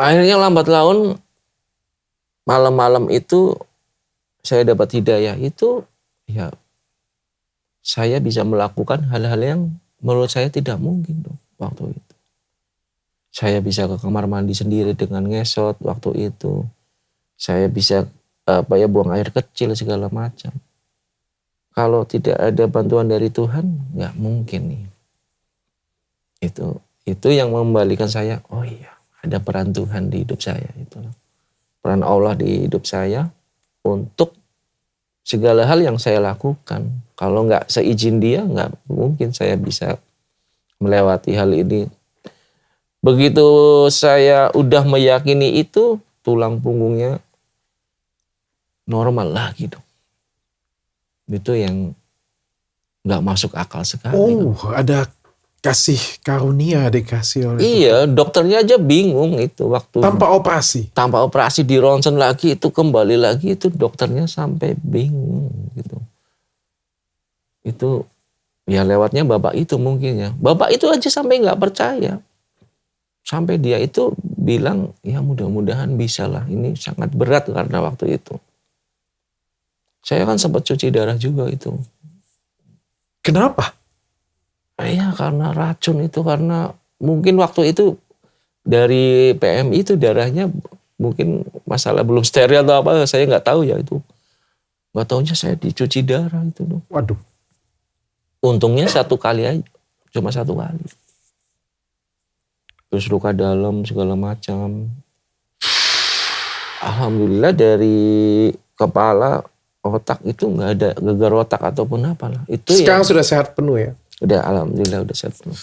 Akhirnya lambat laun malam-malam itu saya dapat hidayah itu, ya saya bisa melakukan hal-hal yang menurut saya tidak mungkin dong waktu itu. Saya bisa ke kamar mandi sendiri dengan ngesot waktu itu. Saya bisa buang air kecil segala macam. Kalau tidak ada bantuan dari Tuhan, nggak mungkin nih. Itu yang membalikan saya, oh iya, ada peran Tuhan di hidup saya. Itulah peran Allah di hidup saya untuk segala hal yang saya lakukan. Kalau nggak seizin Dia, nggak mungkin saya bisa melewati hal ini. Begitu saya udah meyakini itu, tulang punggungnya normal lagi dong. Itu yang nggak masuk akal sekali. Oh, ada kasih karunia dikasih oleh Tuhan. Iya, dokternya aja bingung itu waktu. Tanpa operasi? Tanpa operasi, di ronsen lagi, itu kembali lagi, itu dokternya sampai bingung gitu. Itu ya lewatnya bapak itu mungkin ya. Bapak itu aja sampai nggak percaya. Sampai dia itu bilang, ya mudah-mudahan bisa lah. Ini sangat berat karena waktu itu. Saya kan sempat cuci darah juga itu. Kenapa? Iya, karena racun itu. Karena mungkin waktu itu dari PMI itu darahnya mungkin masalah belum steril atau apa. Saya nggak tahu ya itu. Nggak tahunya saya dicuci darah itu. Waduh. Untungnya satu kali aja. Cuma satu kali. Terus luka dalam segala macam. Alhamdulillah dari kepala, otak itu nggak ada gegar otak ataupun apalah. Itu sekarang ya, sudah sehat penuh ya? udah alhamdulillah udah sehat penuh.